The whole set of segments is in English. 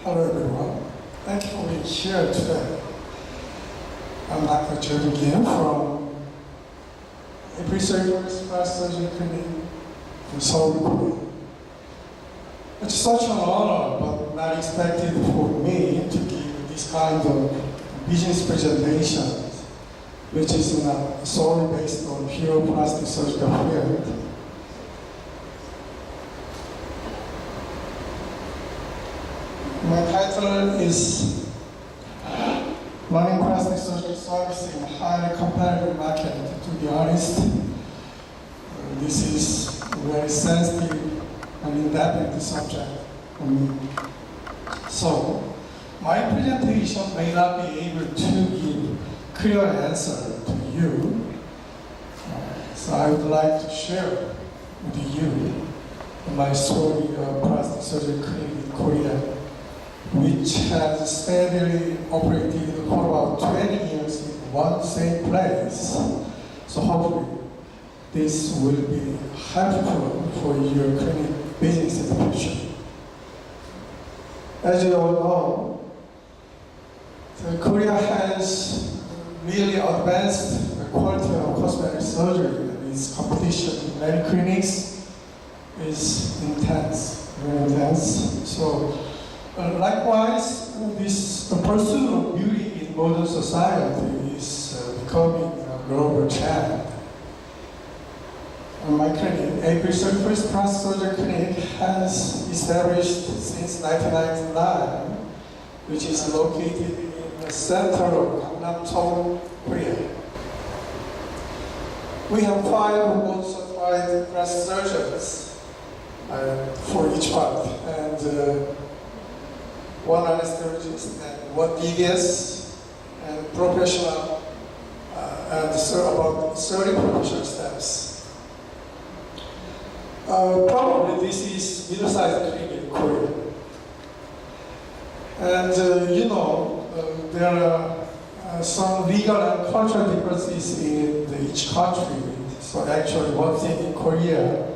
Hello everyone. Thank you for being here today. I'm Dr. Jody Kim from April 31st Plastic Surgery Clinic in Seoul, Korea. It's such an honor, but not expected for me to give this kind of business presentation, which is not solely based on pure plastic surgical field. My title is Running Plastic Surgery Service in a Highly Competitive Market. To be honest, this is a very sensitive and in-depth subject for me. So, my presentation may not be able to give clear answer to you. So I would like to share with you my story of plastic surgery clinic in Korea, which has steadily operated for about 20 years in one same place. So hopefully this will be helpful for your clinic business in the future. As you all know, Korea has really advanced the quality of cosmetic surgery. Its competition in many clinics is intense, very intense. So likewise, the pursuit of beauty in modern society is becoming a global trend. My clinic, April 31st Plastic Surgery Clinic, has established since 1999, which is located in the center of Gangnam, Seoul, Korea. We have 5 board-certified plastic surgeons for each part, and 1 anesthesiologist and 1 DDS, and professional, and about 30 professional staffs. Probably this is middle-sized clinic in Korea. And there are some legal and cultural differences in each country. So actually one thing in Korea,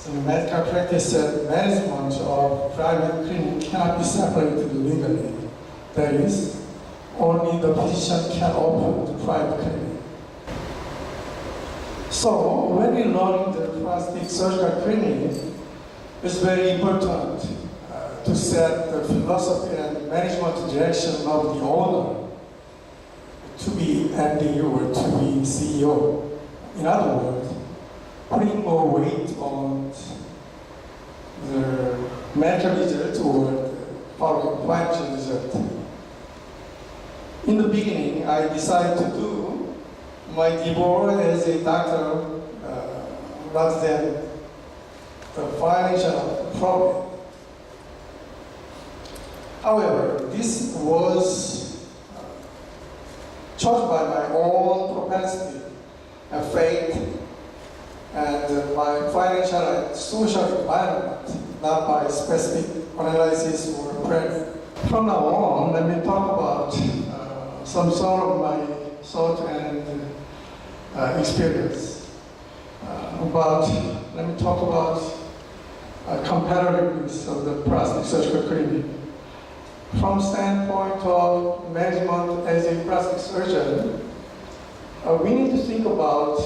the medical practice and management of private clinic cannot be separated legally. That is, only the physician can open the private clinic. So when we learn the plastic surgical clinic, it's very important to set the philosophy and management direction of the owner to be MD or to be CEO. In other words, putting more weight on the medical result or the financial result. In the beginning, I decided to do my divorce as a doctor rather than the financial problem. However, this was chosen by my own propensity and faith and my financial and social environment, not by specific analysis or planning. From now on, let me talk about some sort of my thought and experience. Let me talk about competitiveness of the plastic surgical clinic. From standpoint of management as a plastic surgeon, we need to think about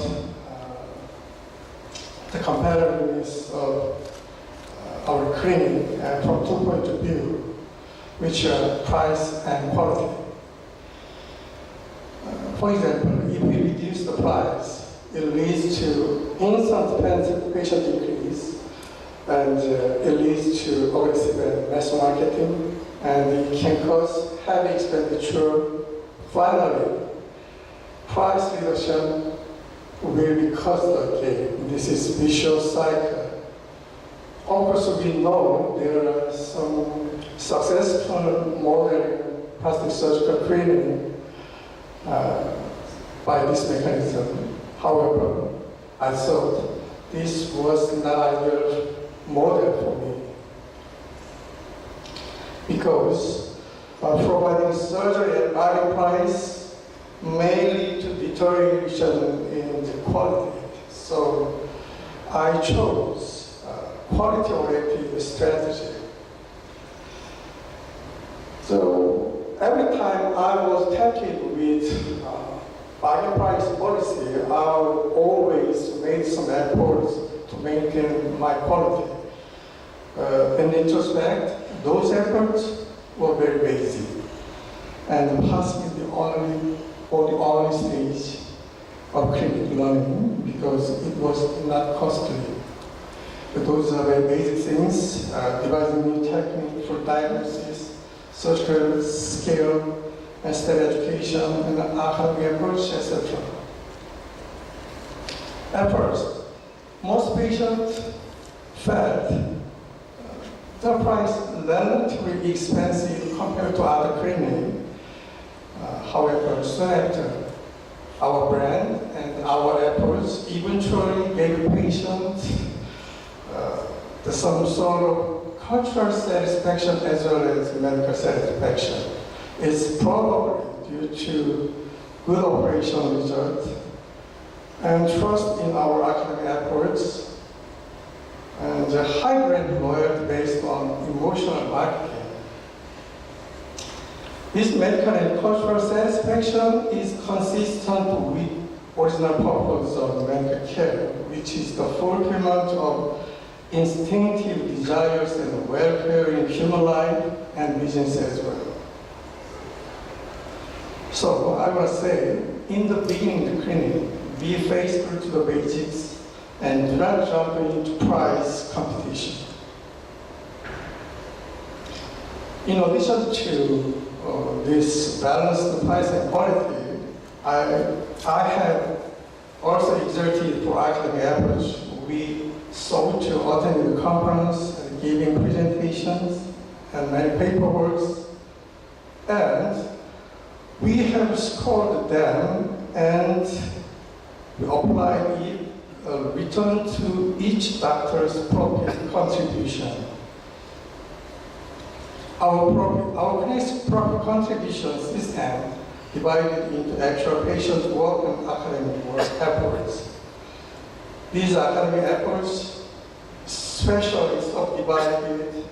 the competitiveness of our clinic from 2 points of view, which are price and quality. For example, if we reduce the price, it leads to instant patient increase, and it leads to aggressive and mass marketing, and it can cause heavy expenditure. Finally, price reduction will be cost gain. This is vicious cycle. Also, we know there are some successful modern plastic surgical clinic by this mechanism. However, I thought this was not ideal model for me, because providing surgery at high price may lead to deterioration in the quality. So I chose quality-oriented strategy. I was tempted with bargain price policy, I always made some efforts to maintain my quality. In retrospect, those efforts were very basic and possibly the only stage of clinical learning because it was not costly. But those are very basic things, devising new technique for diagnosis, surgical scale, and step education, and academic approach, etc. At first, most patients felt the price relatively expensive compared to other clinics. However, soon after, our brand and our approach eventually gave patients some sort of cultural satisfaction as well as medical satisfaction. It's probably due to good operational results and trust in our academic efforts and a high brand loyalty based on emotional marketing. This medical and cultural satisfaction is consistent with original purpose of medical care, which is the fulfillment of instinctive desires and welfare in human life and business as well. So I will say, in the beginning of the clinic, be faithful to the basics and do not jump into price competition. In addition to this balanced price and quality, I have also exerted for academic efforts. We sought to attend the conference and giving presentations and many paperwork, and we have scored them and we applied it, return to each doctor's profit contribution. Our clinic's profit contribution system divided into actual patient work and academic work efforts. These academic efforts specially subdivided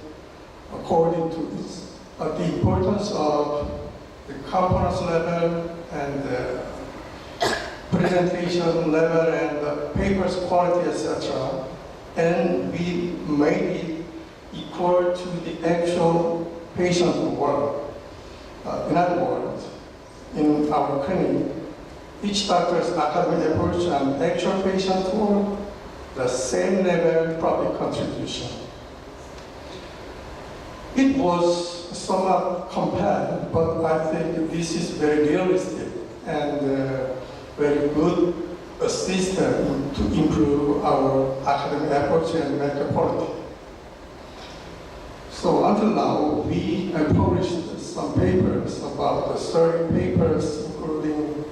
according to the importance of the components level and the presentation level and the paper's quality, etc. And we made it equal to the actual patient work. In other words, in our clinic, each doctor's academic approach and actual patient work, the same level profit contribution. It was somewhat compared, but I think this is very realistic and very good system to improve our academic approach and medical quality. So until now, we have published some papers, about the 30 papers, including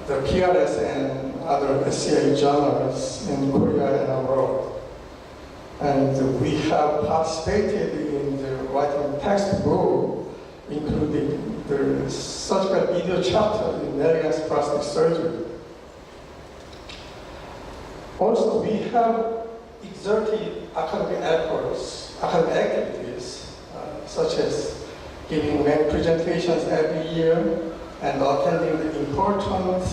the PRS and other SCI journals in Korea and abroad. And we have participated in the writing textbook, including the surgical video chapter in elegance plastic surgery. Also, we have exerted academic efforts, academic activities, such as giving many presentations every year and attending the important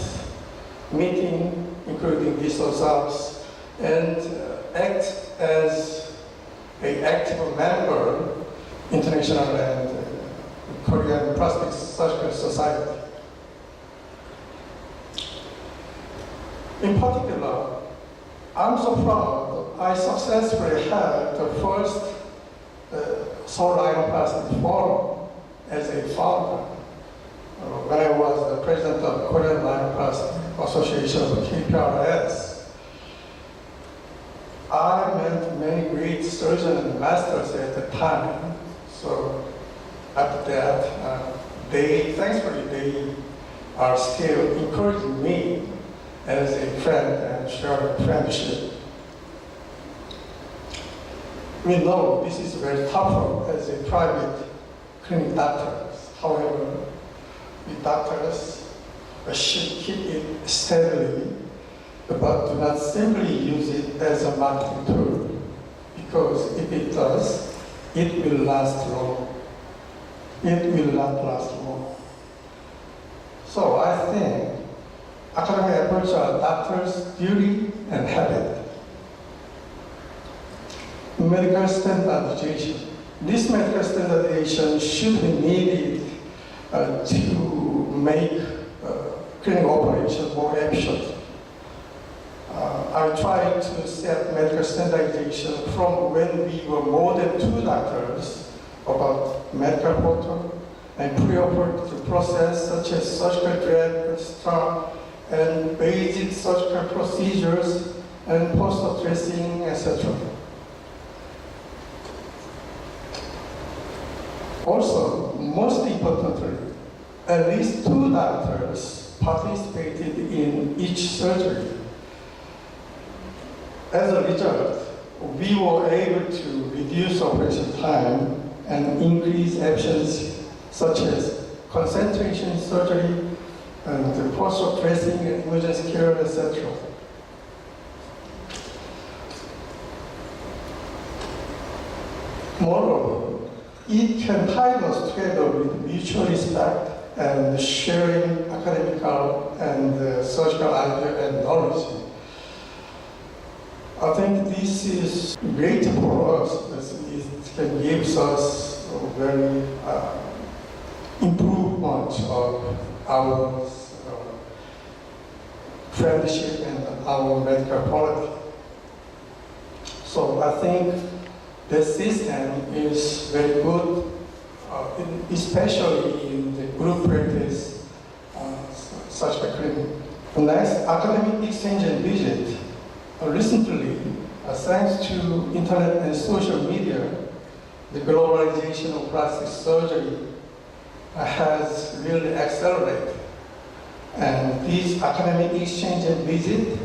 meeting, including these results, and act as an active member, international and Korean Plastic Surgical Society. In particular, I'm so proud I successfully had the first Seoul Rhinoplasty Forum as a founder. When I was the president of Korean Rhinoplasty Association of KPRS, I met many great surgeons and masters at the time. So after that, thankfully, they are still encouraging me as a friend and sharing friendship. We know this is very tough as a private clinic doctors. However, the doctors should keep it steadily, but do not simply use it as a marketing tool, because if it does, it will last long. It will not last long. So I think academic efforts are doctors' duty and habit. Medical standardization. This medical standardization should be needed to make clinical operations more efficient. I tried to set medical standardization from when we were more than 2 doctors about medical protocol and pre-operative process such as surgical dread, registrar, and basic surgical procedures and post-op dressing, etc. Also, most importantly, at least 2 doctors participated in each surgery. As a result, we were able to reduce operation time and increase efficiency, such as concentration surgery and post-op dressing and emergency care, etc. Moreover, it can tie us together with mutual respect and sharing academical and surgical idea and knowledge. I think this is great for us, as it can give us a very improvement of our friendship and our medical quality. So I think the system is very good, especially in the group practice, such a clinic. Next, academic exchange and visit. Recently, thanks to internet and social media, the globalization of plastic surgery has really accelerated. And this academic exchange and visit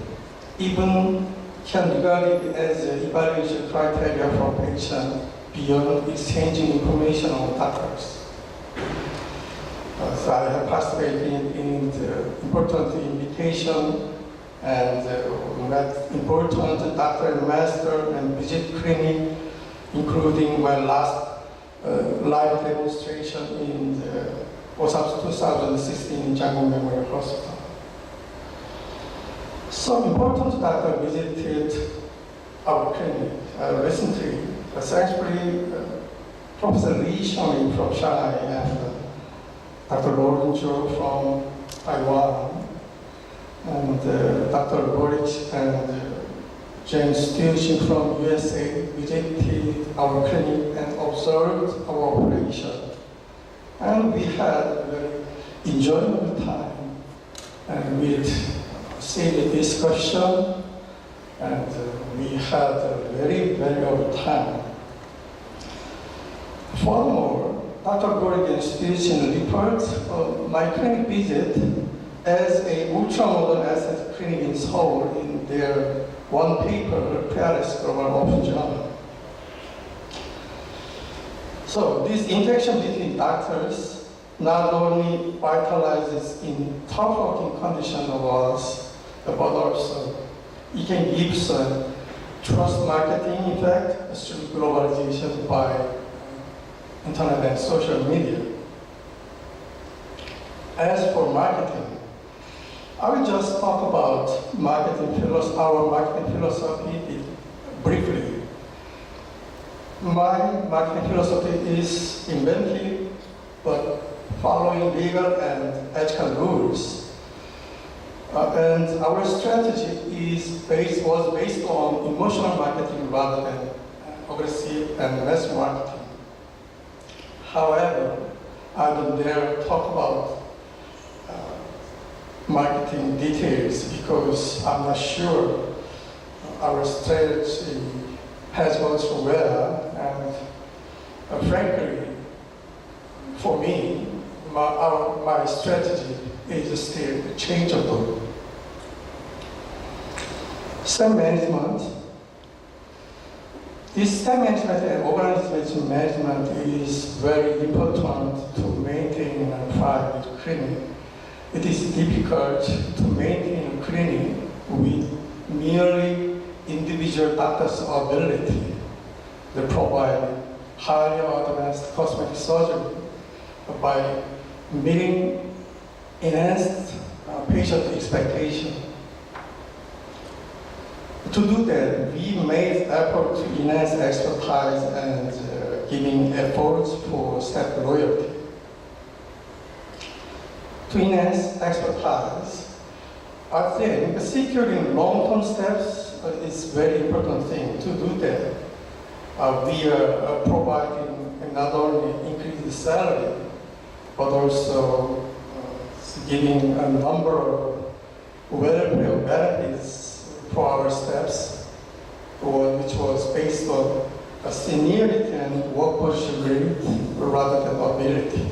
even can regard it as an evaluation criteria for patients beyond exchanging information on doctors. So I have participated in the important invitation and met important doctor and master and visit clinic, including my last live demonstration in the 2016 in Jangwon Memorial Hospital. Some important doctor visited our clinic recently. Thankfully, Professor Lee Xiaoming from Shanghai and Dr. Oriental from Taiwan, and Dr. Boric and James Stilchin from USA visited our clinic and observed our operation. And we had a very enjoyable time and with serious discussion, and we had a very valuable time. Furthermore, Dr. Boric and Stilchin referred my clinic visit as a ultra-modern aesthetic clinic in Seoul in their one paper, Paris Global Open Journal. So this interaction between doctors not only vitalizes in tough working conditions of us, but also it can give us trust marketing effect through globalization by internet and social media. As for marketing, I will just talk about our marketing philosophy briefly. My marketing philosophy is inventive, but following legal and ethical rules. And our strategy was based on emotional marketing rather than aggressive and mass marketing. However, I don't dare talk about marketing details because I'm not sure our strategy has gone so well, and frankly, for me, my strategy is still changeable. Staff management. This staff management and organization management is very important to maintain a private clinic. It is difficult to maintain a clinic with merely individual doctors' ability to provide highly advanced cosmetic surgery by meeting enhanced patient expectation. To do that, we made effort to enhance expertise and giving efforts for staff loyalty. To enhance expertise, I think securing long-term staff is a very important thing. To do that, we are providing not only increased salary, but also giving a number of welfare benefits for our staffs, which was based on seniority and work possibility rather than ability.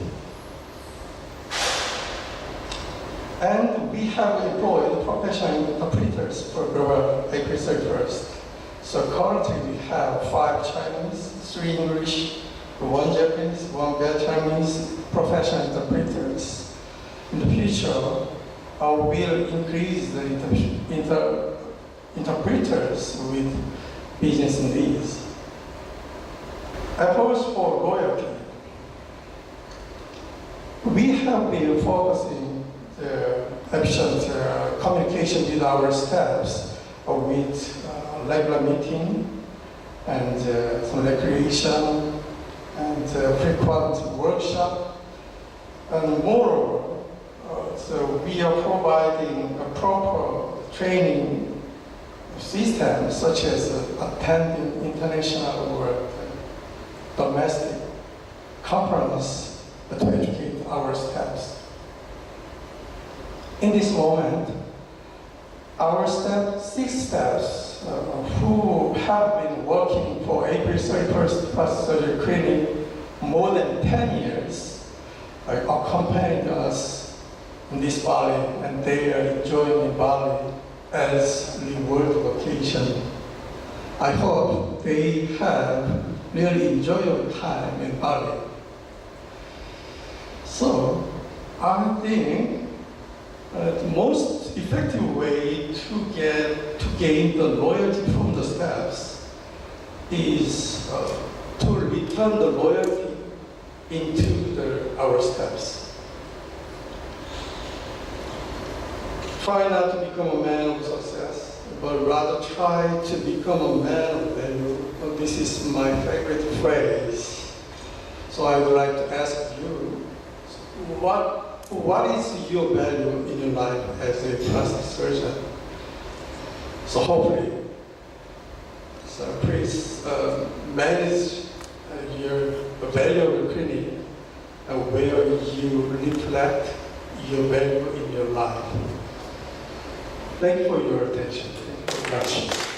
And we have employed professional interpreters for our April 31st. So currently we have 5 Chinese, 3 English, 1 Japanese, 1 Vietnamese professional interpreters. In the future, we'll increase the interpreters with business needs. Efforts for loyalty. We have been focusing the efficient communication with our staffs with regular meeting and some recreation and frequent workshop. And moreover, so we are providing a proper training system, such as attending international or domestic conference to educate our staffs. In this moment, our staff, 6 staffs who have been working for April 31st Plastic Surgery Clinic more than 10 years are accompanying us in this Bali, and they are enjoying Bali as reward vacation. I hope they have really enjoyable time in Bali. So I think the most effective way to gain the loyalty from the staffs is to return the loyalty into our staffs. Try not to become a man of success, but rather try to become a man of value. This is my favorite phrase. So I would like to ask you, what is your value in your life as a plastic surgeon? So hopefully, so please manage your value of the clinic where you reflect your value in your life. Thank you for your attention. Thank you very much.